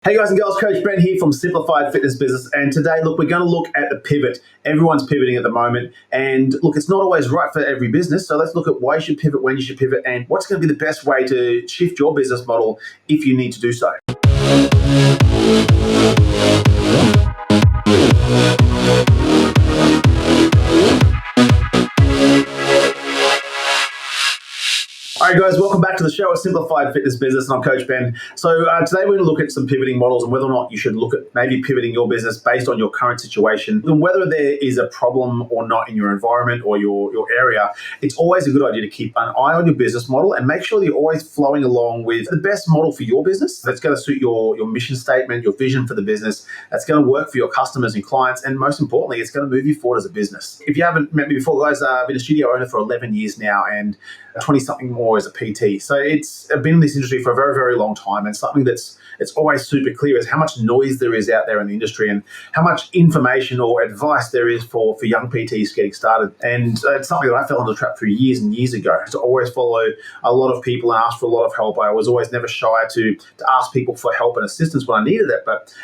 Hey guys and girls, Coach Ben here from Simplified Fitness Business, and today, look, we're going to look at the pivot. Everyone's pivoting at the moment, and look, it's not always right for every business, so let's look at why you should pivot, when you should pivot, and what's going to be the best way to shift your business model if you need to do so. All right, guys, welcome back to the show at Simplified Fitness Business, and I'm Coach Ben. So today we're going to look at some pivoting models and whether or not you should look at maybe pivoting your business based on your current situation and whether there is a problem or not in your environment or your area. It's always a good idea to keep an eye on your business model and make sure that you're always flowing along with the best model for your business that's going to suit your mission statement, your vision for the business, that's going to work for your customers and clients, and most importantly, it's going to move you forward as a business. If you haven't met me before, guys, I've been a studio owner for 11 years now and 20-something more as a PT. So I've been in this industry for a very, very long time, and something it's always super clear is how much noise there is out there in the industry and how much information or advice there is for young PTs getting started. And it's something that I fell into the trap through years and years ago, to always follow a lot of people and ask for a lot of help. I was always never shy to ask people for help and assistance when I needed it, but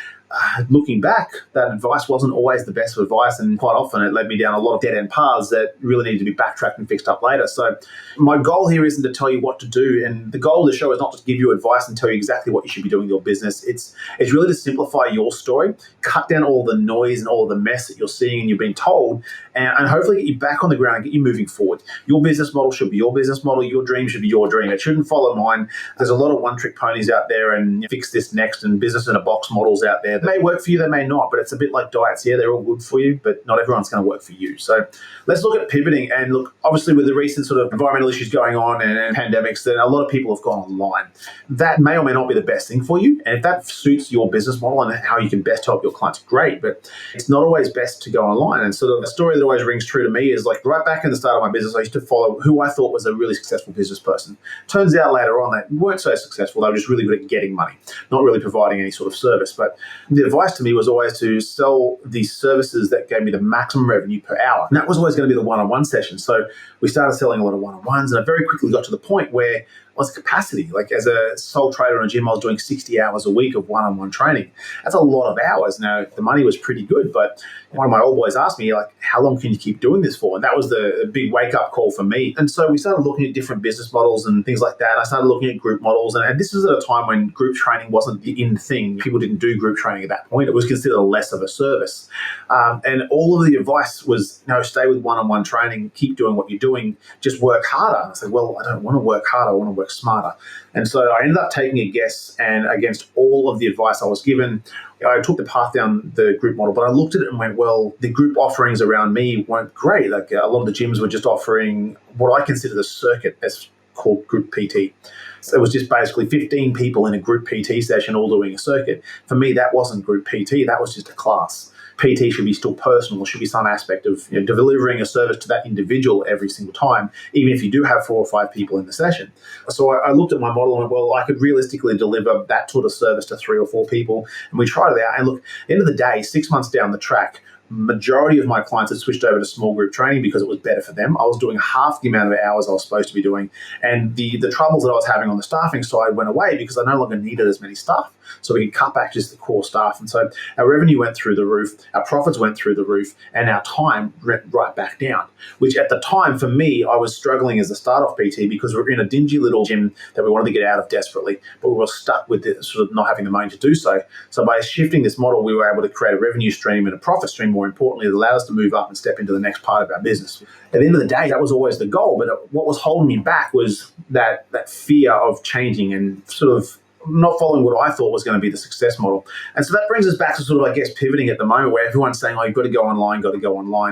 looking back, that advice wasn't always the best advice, and quite often it led me down a lot of dead-end paths that really needed to be backtracked and fixed up later. So my goal here isn't to tell you what to do, and the goal of the show is not to give you advice and tell you exactly what you should be doing in your business. It's really to simplify your story, cut down all the noise and all the mess that you're seeing and you've been told, and hopefully get you back on the ground and get you moving forward. Your business model should be your business model. Your dream should be your dream. It shouldn't follow mine. There's a lot of one-trick ponies out there and fix this next and business in a box models out there. They may work for you, they may not, but it's a bit like diets. Yeah, they're all good for you, but not everyone's going to work for you. So let's look at pivoting. And look, obviously with the recent sort of environmental issues going on and pandemics, then a lot of people have gone online. That may or may not be the best thing for you. And if that suits your business model and how you can best help your clients, great. But it's not always best to go online. And sort of the story that always rings true to me is, like, right back in the start of my business, I used to follow who I thought was a really successful business person. Turns out later on they weren't so successful. They were just really good at getting money, not really providing any sort of service. But the advice to me was always to sell these services that gave me the maximum revenue per hour. And that was always going to be the one-on-one session. So we started selling a lot of one-on-ones, and I very quickly got to the point where was capacity. Like, as a sole trader in a gym, I was doing 60 hours a week of one-on-one training. That's a lot of hours. Now, the money was pretty good, but one of my old boys asked me, like, how long can you keep doing this for? And that was the big wake-up call for me. And so we started looking at different business models and things like that. I started looking at group models, and this was at a time when group training wasn't the in thing. People didn't do group training at that point. It was considered less of a service. And all of the advice was, no, stay with one-on-one training, keep doing what you're doing, just work harder. And I said, well, I don't want to work harder, I want to work smarter. And so I ended up taking a guess, and against all of the advice I was given, I took the path down the group model, but I looked at it and went, well, the group offerings around me weren't great. Like, a lot of the gyms were just offering what I consider the circuit, as called group PT. So it was just basically 15 people in a group PT session all doing a circuit. For me, that wasn't group PT, that was just a class. PT should be still personal. Should be some aspect of delivering a service to that individual every single time, even if you do have 4 or 5 people in the session. So I looked at my model and went, well, I could realistically deliver that sort of service to 3 or 4 people. And we tried it out. And look, at the end of the day, 6 months down the track, majority of my clients had switched over to small group training because it was better for them. I was doing half the amount of hours I was supposed to be doing. And the troubles that I was having on the staffing side went away because I no longer needed as many staff. So we could cut back just the core staff. And so our revenue went through the roof, our profits went through the roof, and our time went right back down, which at the time for me, I was struggling as a start-off PT because we were in a dingy little gym that we wanted to get out of desperately, but we were stuck with it, sort of not having the money to do so. So by shifting this model, we were able to create a revenue stream and a profit stream. More importantly, it allowed us to move up and step into the next part of our business. At the end of the day, that was always the goal, but what was holding me back was that fear of changing and sort of not following what I thought was going to be the success model. And so that brings us back to sort of, I guess, pivoting at the moment, where everyone's saying, oh, you've got to go online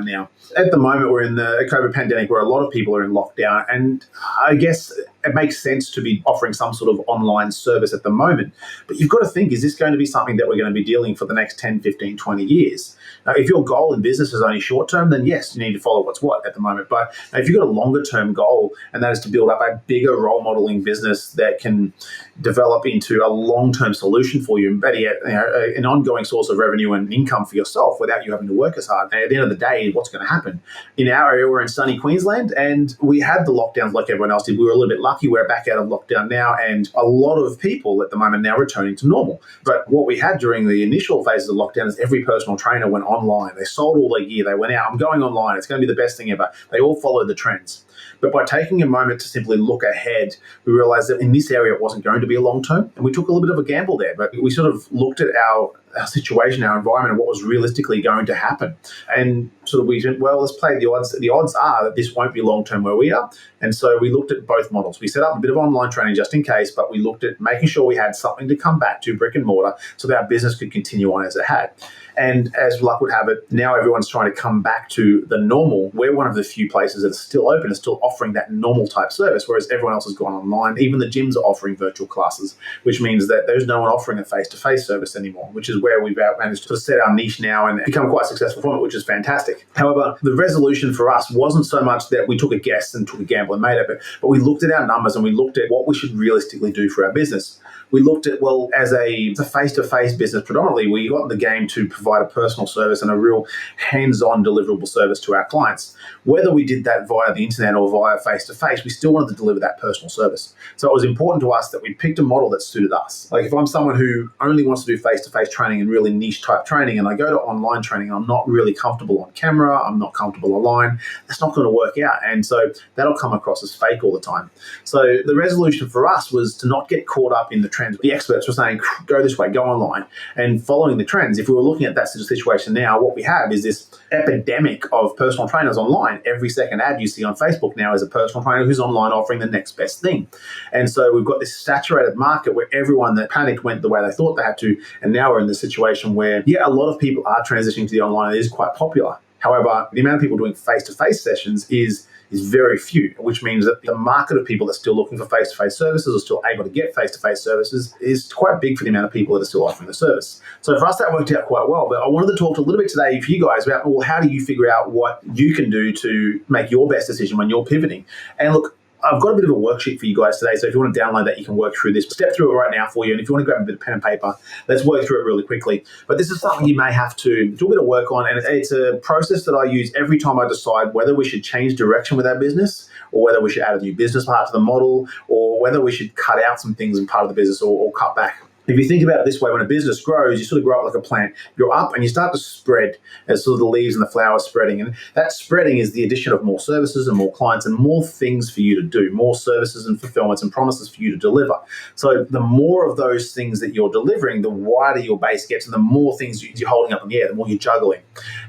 now. At the moment, we're in the COVID pandemic where a lot of people are in lockdown. And I guess it makes sense to be offering some sort of online service at the moment. But you've got to think, is this going to be something that we're going to be dealing for the next 10, 15, 20 years? Now, if your goal in business is only short term, then yes, you need to follow what's what at the moment. But if you've got a longer term goal, and that is to build up a bigger role modeling business that can develop into a long-term solution for you, and better yet, an ongoing source of revenue and income for yourself without you having to work as hard. And at the end of the day, what's going to happen? In our area, we're in sunny Queensland, and we had the lockdowns like everyone else did. We were a little bit lucky lucky we're back out of lockdown now, and a lot of people at the moment now returning to normal. But what we had during the initial phases of lockdown is every personal trainer went online. They sold all their gear. They went out, I'm going online. It's going to be the best thing ever. They all followed the trends. But by taking a moment to simply look ahead, we realized that in this area, it wasn't going to be a long term. And we took a little bit of a gamble there, but we sort of looked at our situation, our environment, and what was realistically going to happen. And sort of we said, well, let's play the odds. The odds are that this won't be long term where we are. And so we looked at both models. We set up a bit of online training just in case, but we looked at making sure we had something to come back to, brick and mortar, so that our business could continue on as it had. And as luck would have it, now everyone's trying to come back to the normal. We're one of the few places that are still open and still offering that normal type service, whereas everyone else has gone online. Even the gyms are offering virtual classes, which means that there's no one offering a face-to-face service anymore, which is where we've managed to set our niche now and become quite successful from it, which is fantastic. However, the resolution for us wasn't so much that we took a guess and took a gamble and made it, but we looked at our numbers and we looked at what we should realistically do for our business. We looked at, well, as a face-to-face business predominantly, we got in the game to provide a personal service and a real hands-on deliverable service to our clients. Whether we did that via the internet or via face-to-face, we still wanted to deliver that personal service. So it was important to us that we picked a model that suited us. Like if I'm someone who only wants to do face-to-face training and really niche type training, and I go to online training, I'm not really comfortable on camera, I'm not comfortable online, that's not going to work out. And so that'll come across as fake all the time. So the resolution for us was to not get caught up in the trends. The experts were saying, go this way, go online. And following the trends, if we were looking at that situation now, what we have is this epidemic of personal trainers online. Every second ad you see on Facebook now is a personal trainer who's online offering the next best thing. And so we've got this saturated market where everyone that panicked went the way they thought they had to. And now we're in this situation where, yeah, a lot of people are transitioning to the online. It is quite popular. However, the amount of people doing face-to-face sessions is very few, which means that the market of people that's still looking for face-to-face services or still able to get face-to-face services is quite big for the amount of people that are still offering the service. So for us, that worked out quite well. But I wanted to talk a little bit today for you guys about, well, how do you figure out what you can do to make your best decision when you're pivoting? And look, I've got a bit of a worksheet for you guys today, so if you want to download that, you can work through this. Step through it right now for you, and if you want to grab a bit of pen and paper, let's work through it really quickly. But this is something you may have to do a bit of work on, and it's a process that I use every time I decide whether we should change direction with our business, or whether we should add a new business part to the model, or whether we should cut out some things in part of the business or cut back. If you think about it this way, when a business grows, you sort of grow up like a plant. You're up and you start to spread as sort of the leaves and the flowers spreading. And that spreading is the addition of more services and more clients and more things for you to do, more services and fulfillments and promises for you to deliver. So the more of those things that you're delivering, the wider your base gets and the more things you're holding up in the air, the more you're juggling.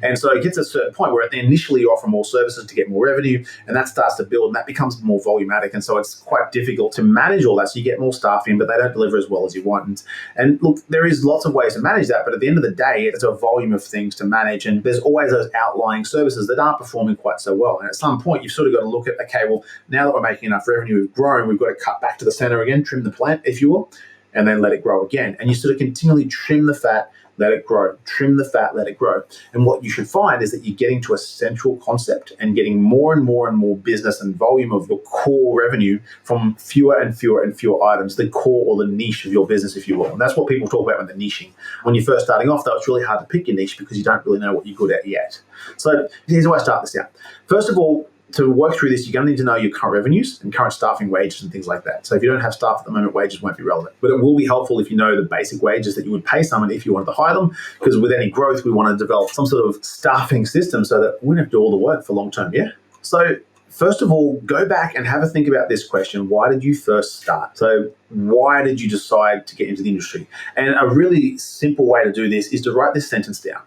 And so it gets to a certain point where initially you offer more services to get more revenue, and that starts to build and that becomes more volumatic. And so it's quite difficult to manage all that. So you get more staff in, but they don't deliver as well as you want. And look, there is lots of ways to manage that, but at the end of the day, it's a volume of things to manage, and there's always those outlying services that aren't performing quite so well. And at some point, you've sort of got to look at, okay, well, now that we're making enough revenue, we've grown, we've got to cut back to the center again, trim the plant, if you will, and then let it grow again. And you sort of continually trim the fat, let it grow, trim the fat, let it grow. And what you should find is that you're getting to a central concept and getting more and more and more business and volume of your core revenue from fewer and fewer and fewer items, the core or the niche of your business, if you will. And that's what people talk about when they're niching. When you're first starting off, though, it's really hard to pick your niche because you don't really know what you're good at yet. So here's how I start this out. First of all, to work through this, you're going to need to know your current revenues and current staffing wages and things like that. So if you don't have staff at the moment, wages won't be relevant. But it will be helpful if you know the basic wages that you would pay someone if you wanted to hire them, because with any growth, we want to develop some sort of staffing system so that we don't have to do all the work for long term, yeah? So first of all, go back and have a think about this question. Why did you first start? So why did you decide to get into the industry? And a really simple way to do this is to write this sentence down.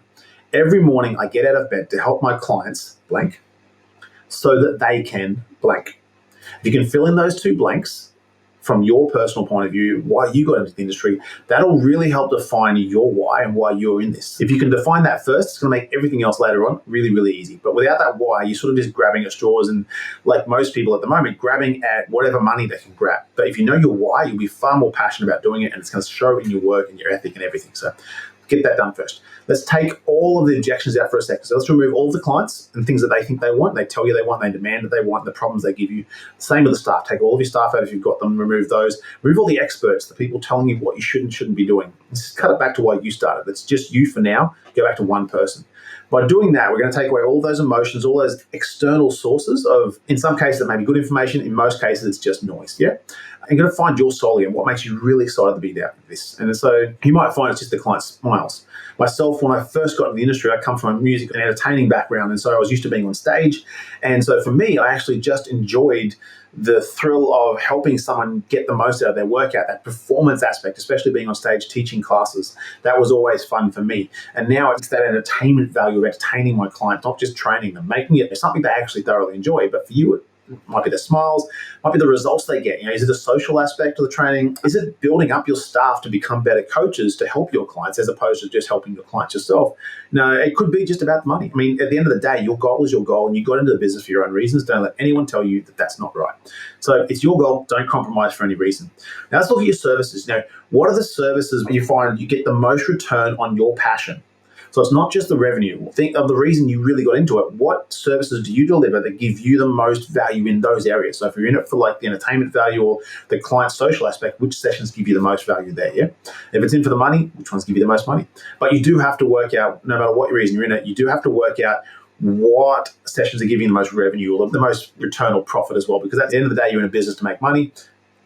Every morning I get out of bed to help my clients, blank, so that they can blank. If you can fill in those two blanks from your personal point of view, why you got into the industry, that'll really help define your why and why you're in this. If you can define that first, it's going to make everything else later on really, really easy. But without that why, you're sort of just grabbing at straws and, like most people at the moment, grabbing at whatever money they can grab. But if you know your why, you'll be far more passionate about doing it, and it's going to show in your work and your ethic and everything. So get that done first. Let's take all of the objections out for a second. So let's remove all of the clients and things that they think they want, they tell you they want, they demand that they want, the problems they give you. Same with the staff. Take all of your staff out if you've got them, remove those. Remove all the experts, the people telling you what you should and shouldn't be doing. Let's just cut it back to why you started. It's just you for now. Go back to one person. By doing that, we're going to take away all those emotions, all those external sources of, in some cases, it may be good information. In most cases, it's just noise. Yeah. And you're going to find your soul again, what makes you really excited to be there with this. And so you might find it's just the client's smiles. Myself, when I first got into the industry, I come from a music and entertaining background. And so I was used to being on stage. And so for me, I actually just enjoyed the thrill of helping someone get the most out of their workout, that performance aspect, especially being on stage teaching classes. That was always fun for me. And now it's that entertainment value of entertaining my client, not just training them, making it something they actually thoroughly enjoy. But for you, it might be the smiles, might be the results they get. Is it a social aspect of the training? Is it building up your staff to become better coaches to help your clients as opposed to just helping your clients yourself? No, it could be just about the money. I mean, at the end of the day, your goal is your goal, and you got into the business for your own reasons. Don't let anyone tell you that that's not right. So it's your goal. Don't compromise for any reason. Now let's look at your services. What are the services you find you get the most return on your passion? So it's not just the revenue. Think of the reason you really got into it. What services do you deliver that give you the most value in those areas? So if you're in it for like the entertainment value or the client social aspect, which sessions give you the most value there? Yeah. If it's in for the money, which ones give you the most money? But you do have to work out, no matter what reason you're in it, you do have to work out what sessions are giving the most revenue or the most return or profit as well. Because at the end of the day, you're in a business to make money.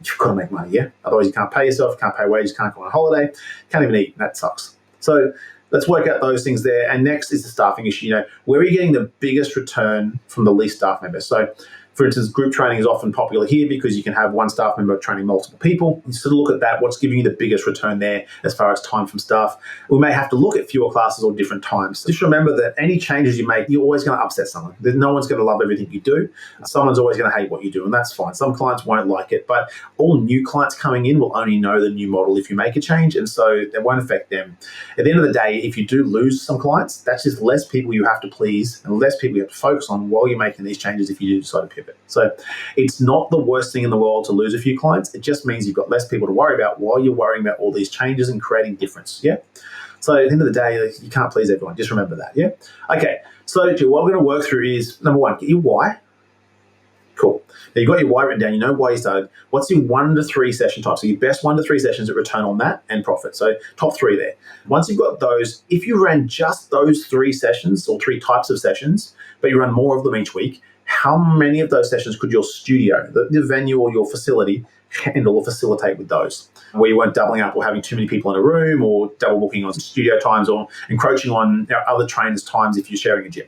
You've got to make money, yeah? Otherwise you can't pay yourself, can't pay wages, can't go on a holiday, can't even eat. That sucks. So let's work out those things there. And next is the staffing issue. Where are you getting the biggest return from the least staff members? So, for instance, group training is often popular here because you can have one staff member training multiple people. You sort of look at that, what's giving you the biggest return there as far as time from staff. We may have to look at fewer classes or different times. Just remember that any changes you make, you're always going to upset someone. No one's going to love everything you do. Someone's always going to hate what you do, and that's fine. Some clients won't like it, but all new clients coming in will only know the new model if you make a change, and so it won't affect them. At the end of the day, if you do lose some clients, that's just less people you have to please and less people you have to focus on while you're making these changes if you do decide to pivot. So it's not the worst thing in the world to lose a few clients. It just means you've got less people to worry about while you're worrying about all these changes and creating difference. Yeah. So at the end of the day, you can't please everyone. Just remember that. Yeah. Okay. So what we're going to work through is number one, get your why. Cool. Now you've got your why written down. You know why you started. What's your 1 to 3 session type? So your best 1 to 3 sessions that return on that and profit. So top 3 there. Once you've got those, if you ran just those 3 sessions or 3 types of sessions, but you run more of them each week, how many of those sessions could your studio, the venue or your facility, handle or facilitate with those? Where you weren't doubling up or having too many people in a room or double booking on studio times or encroaching on other trainers' times if you're sharing a gym.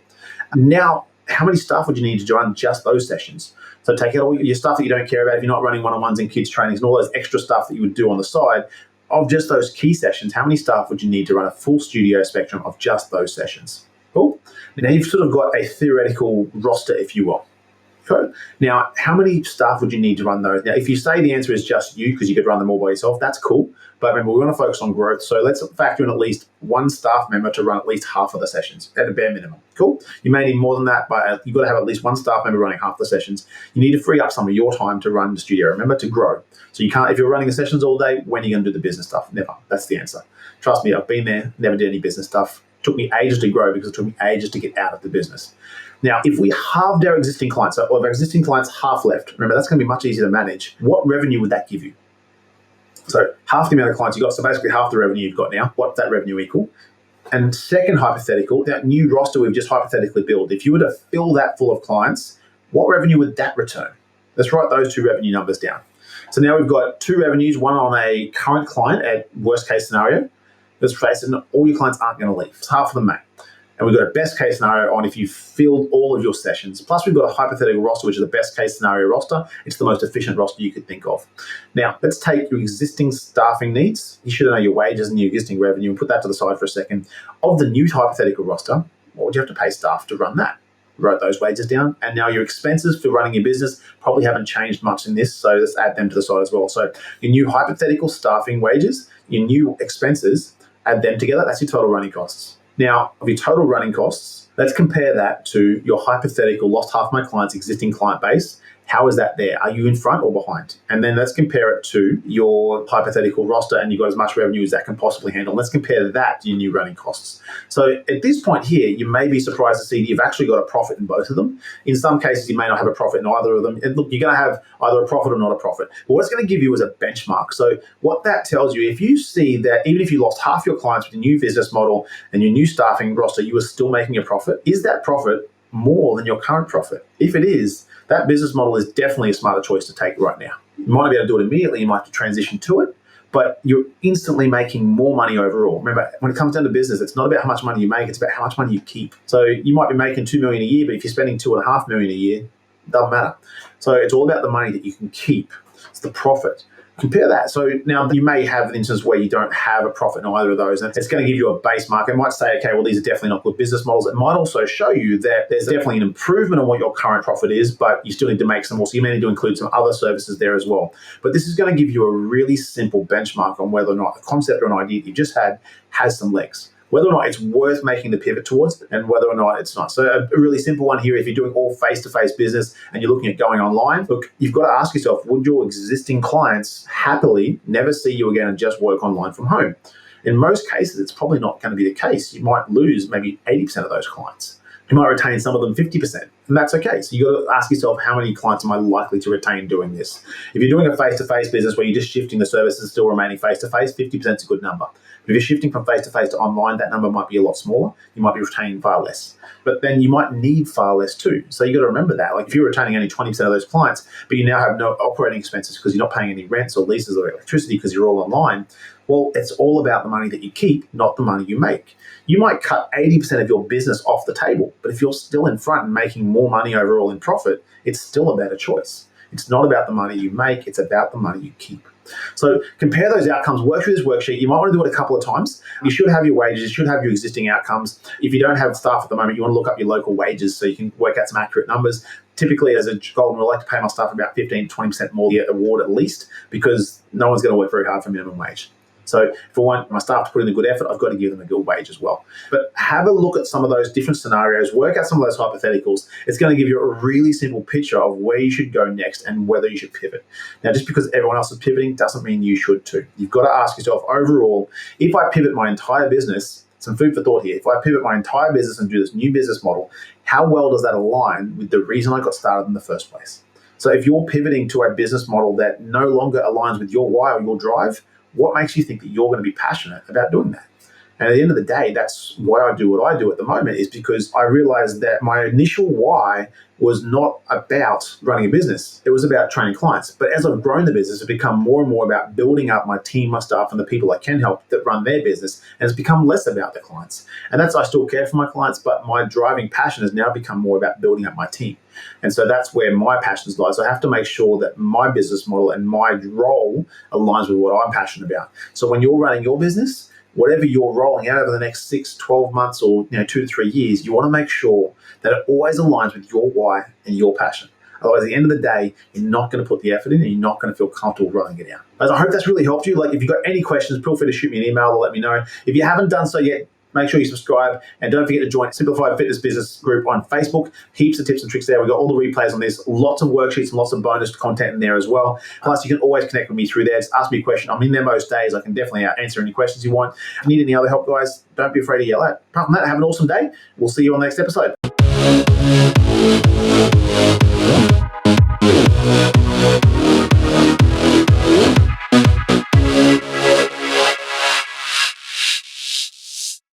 Now, how many staff would you need to run just those sessions? So take out all your stuff that you don't care about if you're not running one-on-ones and kids trainings and all those extra stuff that you would do on the side. Of just those key sessions, how many staff would you need to run a full studio spectrum of just those sessions? Cool. Now you've sort of got a theoretical roster, if you will. Okay. Now, how many staff would you need to run those? Now, if you say the answer is just you, because you could run them all by yourself, that's cool. But remember, we're going to focus on growth. So let's factor in at least one staff member to run at least half of the sessions at a bare minimum. Cool. You may need more than that, but you've got to have at least one staff member running half the sessions. You need to free up some of your time to run the studio. Remember, to grow. So you can't, if you're running the sessions all day, when are you going to do the business stuff? Never. That's the answer. Trust me, I've been there, never did any business stuff. It took me ages to grow because it took me ages to get out of the business. Now, if we halved our existing clients, so if our existing clients half left, remember, that's going to be much easier to manage. What revenue would that give you? So half the amount of clients you got, so basically half the revenue you've got now, what's that revenue equal? And second hypothetical, that new roster we've just hypothetically built, if you were to fill that full of clients, what revenue would that return? Let's write those 2 revenue numbers down. So now we've got 2 revenues, one on a current client at worst case scenario. Let's face it, all your clients aren't going to leave. It's half of them may. And we've got a best case scenario on if you filled all of your sessions. Plus, we've got a hypothetical roster, which is the best case scenario roster. It's the most efficient roster you could think of. Now, let's take your existing staffing needs. You should know your wages and your existing revenue and put that to the side for a second. Of the new hypothetical roster, what would you have to pay staff to run that? Wrote those wages down. And now your expenses for running your business probably haven't changed much in this, so let's add them to the side as well. So your new hypothetical staffing wages, your new expenses, add them together. That's your total running costs. Now, of your total running costs, let's compare that to your hypothetical lost half my clients' existing client base How is that there? Are you in front or behind? And then let's compare it to your hypothetical roster, and you've got as much revenue as that can possibly handle. Let's compare that to your new running costs. So at this point here, you may be surprised to see that you've actually got a profit in both of them. In some cases, you may not have a profit in either of them. And look, you're going to have either a profit or not a profit. But what it's going to give you is a benchmark. So what that tells you, if you see that even if you lost half your clients with your new business model and your new staffing roster, you are still making a profit, is that profit more than your current profit? If it is, that business model is definitely a smarter choice to take right now. You might not be able to do it immediately, you might have to transition to it, but you're instantly making more money overall. Remember, when it comes down to business, it's not about how much money you make, it's about how much money you keep. So you might be making $2 million a year, but if you're spending $2.5 million a year, it doesn't matter. So it's all about the money that you can keep. It's the profit. Compare that. So now you may have an instance where you don't have a profit in either of those, and it's going to give you a base mark. It might say, okay, well, these are definitely not good business models. It might also show you that there's definitely an improvement on what your current profit is, but you still need to make some more. So you may need to include some other services there as well. But this is going to give you a really simple benchmark on whether or not the concept or an idea that you just had has some legs, whether or not it's worth making the pivot towards, and whether or not it's not. So a really simple one here, if you're doing all face-to-face business and you're looking at going online, look, you've got to ask yourself, would your existing clients happily never see you again and just work online from home? In most cases, it's probably not going to be the case. You might lose maybe 80% of those clients. You might retain some of them 50%, and that's okay. So you got to ask yourself, how many clients am I likely to retain doing this? If you're doing a face-to-face business where you're just shifting the services, still remaining face-to-face, 50% is a good number. But if you're shifting from face-to-face to online, that number might be a lot smaller. You might be retaining far less. But then you might need far less too. So you got to remember that. Like if you're retaining only 20% of those clients, but you now have no operating expenses because you're not paying any rents or leases or electricity because you're all online, well, it's all about the money that you keep, not the money you make. You might cut 80% of your business off the table, but if you're still in front and making more money overall in profit, it's still a better choice. It's not about the money you make, it's about the money you keep. So compare those outcomes, work through this worksheet. You might want to do it a couple of times. You should have your wages, you should have your existing outcomes. If you don't have staff at the moment, you want to look up your local wages so you can work out some accurate numbers. Typically, as a golden rule, I like to pay my staff about 15 to 20% more the award at least, because no one's going to work very hard for minimum wage. So if I want my staff to put in a good effort, I've got to give them a good wage as well. But have a look at some of those different scenarios, work out some of those hypotheticals. It's going to give you a really simple picture of where you should go next and whether you should pivot. Now, just because everyone else is pivoting doesn't mean you should too. You've got to ask yourself overall, if I pivot my entire business, some food for thought here, if I pivot my entire business and do this new business model, how well does that align with the reason I got started in the first place? So if you're pivoting to a business model that no longer aligns with your why or your drive, what makes you think that you're going to be passionate about doing that? And at the end of the day, that's why I do what I do at the moment, is because I realized that my initial why was not about running a business. It was about training clients. But as I've grown the business, it's become more and more about building up my team, my staff, and the people I can help that run their business. And it's become less about the clients. And that's, I still care for my clients, but my driving passion has now become more about building up my team. And so that's where my passions lie. So I have to make sure that my business model and my role aligns with what I'm passionate about. So when you're running your business, whatever you're rolling out over the next 6, 12 months or 2 to 3 years, you want to make sure that it always aligns with your why and your passion. Otherwise, at the end of the day, you're not going to put the effort in and you're not going to feel comfortable rolling it out. Guys, I hope that's really helped you. Like, if you've got any questions, feel free to shoot me an email or let me know. If you haven't done so yet, make sure you subscribe and don't forget to join Simplified Fitness Business Group on Facebook. Heaps of tips and tricks there. We've got all the replays on this, lots of worksheets and lots of bonus content in there as well. Plus, you can always connect with me through there. Just ask me a question. I'm in there most days. I can definitely answer any questions you want. If you need any other help, guys, don't be afraid to yell out. Apart from that, have an awesome day. We'll see you on the next episode.